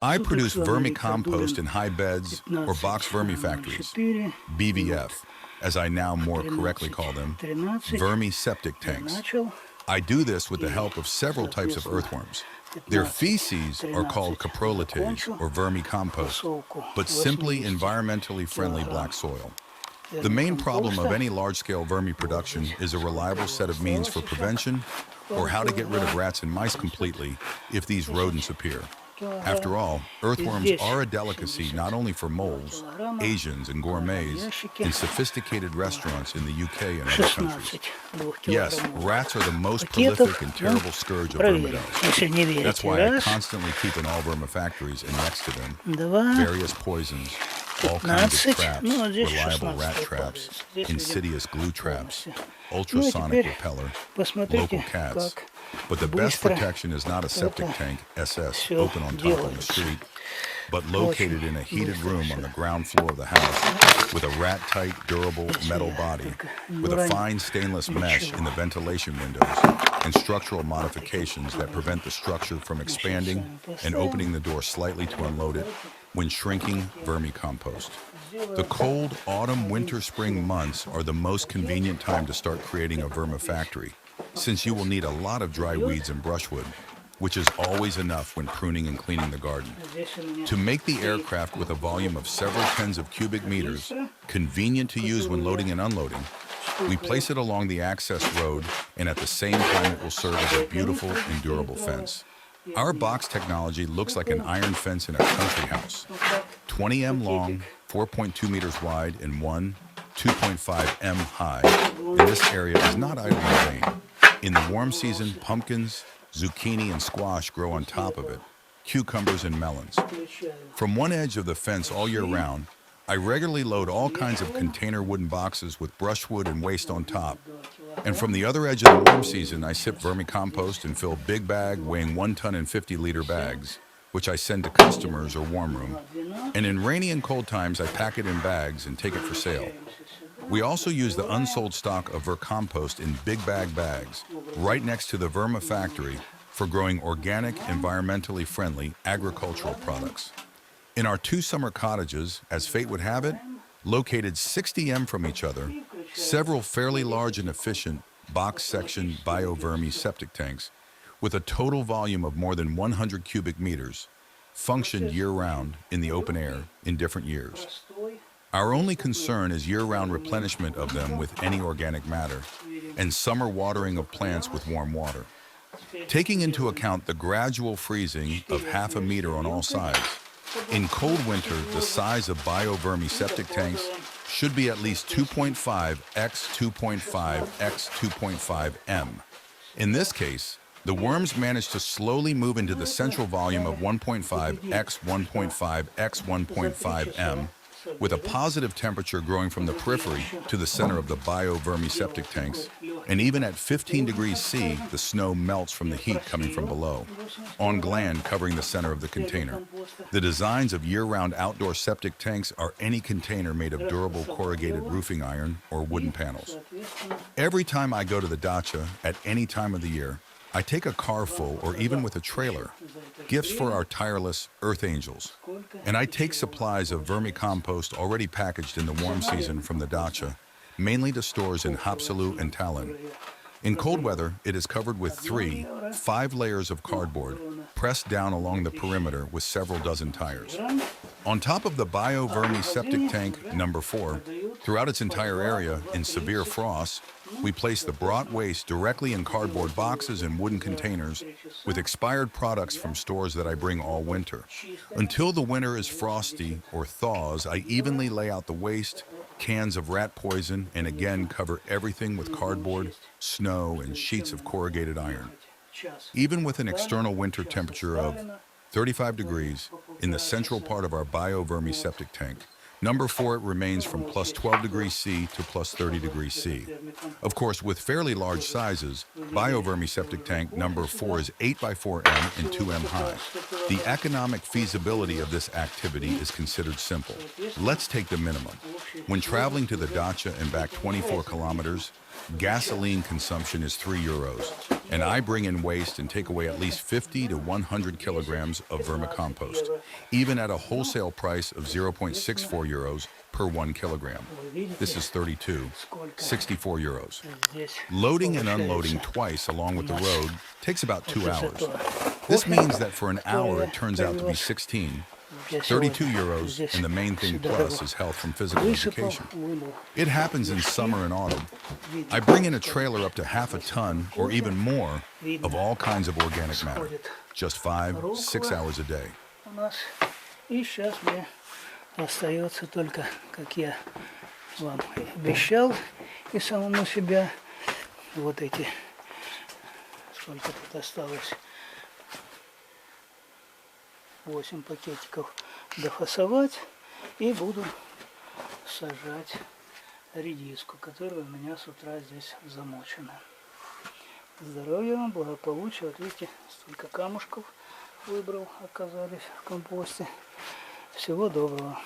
I produce vermicompost in high beds or box vermi factories, BVF, as I now more correctly call them, vermi-septic tanks. I do this with the help of several types of earthworms. Their feces are called caprolites or vermicompost, but simply environmentally friendly black soil. The main problem of any large-scale vermi production is a reliable set of means for prevention or how to get rid of rats and mice completely if these rodents appear. After all, earthworms are a delicacy not only for moles, Asians, and gourmets in sophisticated restaurants in the UK and other countries. Yes, rats are the most prolific and terrible scourge of vermidors. That's why I constantly keep in all vermifactories and next to them various poisons, all kinds of traps, reliable rat traps, insidious glue traps, ultrasonic repeller, local cats. But the best protection is not a septic tank, SS, open on top of the street, but located in a heated room on the ground floor of the house with a rat-tight, durable metal body, with a fine stainless mesh in the ventilation windows, and structural modifications that prevent the structure from expanding and opening the door slightly to unload it when shrinking vermicompost. The cold autumn, winter, spring months are the most convenient time to start creating a vermifactory, since you will need a lot of dry weeds and brushwood, which is always enough when pruning and cleaning the garden. To make the aircraft with a volume of several tens of cubic meters convenient to use when loading and unloading, we place it along the access road, and at the same time it will serve as a beautiful and durable fence. Our box technology looks like an iron fence in a country house, 20 m long, 4.2 meters wide, and 2.5 m high. And this area is not idle in vain. In the warm season, pumpkins, zucchini, and squash grow on top of it, cucumbers and melons. From one edge of the fence all year round, I regularly load all kinds of container wooden boxes with brushwood and waste on top. And from the other edge of the warm season, I sip vermicompost and fill big bag weighing 1 ton and 50-liter bags, which I send to customers or warm room. And in rainy and cold times, I pack it in bags and take it for sale. We also use the unsold stock of vermicompost in big bag bags right next to the vermifactory for growing organic, environmentally friendly agricultural products. In our 2 summer cottages, as fate would have it, located 60 m from each other, several fairly large and efficient box section vermi-septic tanks with a total volume of more than 100 cubic meters functioned year-round in the open air in different years. Our only concern is year-round replenishment of them with any organic matter and summer watering of plants with warm water. Taking into account the gradual freezing of half a meter on all sides, in cold winter, the size of vermi-septic tanks should be at least 2.5 x 2.5 x 2.5 m. In this case, the worms manage to slowly move into the central volume of 1.5 x 1.5 x 1.5 m, with a positive temperature growing from the periphery to the center of the vermi-septic tanks, and even at 15 degrees C, the snow melts from the heat coming from below, on gland covering the center of the container. The designs of year-round outdoor septic tanks are any container made of durable corrugated roofing iron or wooden panels. Every time I go to the dacha at any time of the year, I take a car full, or even with a trailer, gifts for our tireless earth angels, and I take supplies of vermicompost already packaged in the warm season from the dacha, mainly to stores in Haapsalu and Tallinn. In cold weather, it is covered with 5 layers of cardboard, pressed down along the perimeter with several dozen tires. On top of the vermi-septic tank number 4, throughout its entire area, in severe frost, we place the brought waste directly in cardboard boxes and wooden containers with expired products from stores that I bring all winter. Until the winter is frosty or thaws, I evenly lay out the waste, cans of rat poison, and again cover everything with cardboard, snow, and sheets of corrugated iron. Even with an external winter temperature of 35 degrees in the central part of our vermi-septic tank, number 4 remains from plus 12 degrees C to plus 30 degrees C. Of course, with fairly large sizes, vermi-septic tank number 4 is 8 by 4 m and 2 m high. The economic feasibility of this activity is considered simple. Let's take the minimum. When traveling to the dacha and back 24 kilometers, gasoline consumption is €3, and I bring in waste and take away at least 50 to 100 kilograms of vermicompost, even at a wholesale price of €0.64 per 1 kilogram. This is 32, 64 euros. Loading and unloading twice along with the road takes about 2 hours. This means that for an hour it turns out to be 16, 32 euros, and the main thing plus is health from physical education. It happens in summer and autumn. I bring in a trailer up to half a ton or even more of all kinds of organic matter, just 5-6 hours a day. И сейчас мне остается только, как я вам обещал, и самому себя, вот эти, сколько тут осталось, 8 пакетиков дофасовать, и буду сажать редиску, которая у меня с утра здесь замочена. Здоровья вам, благополучия. Вот видите, столько камушков выбрал, оказались в компосте. Всего доброго.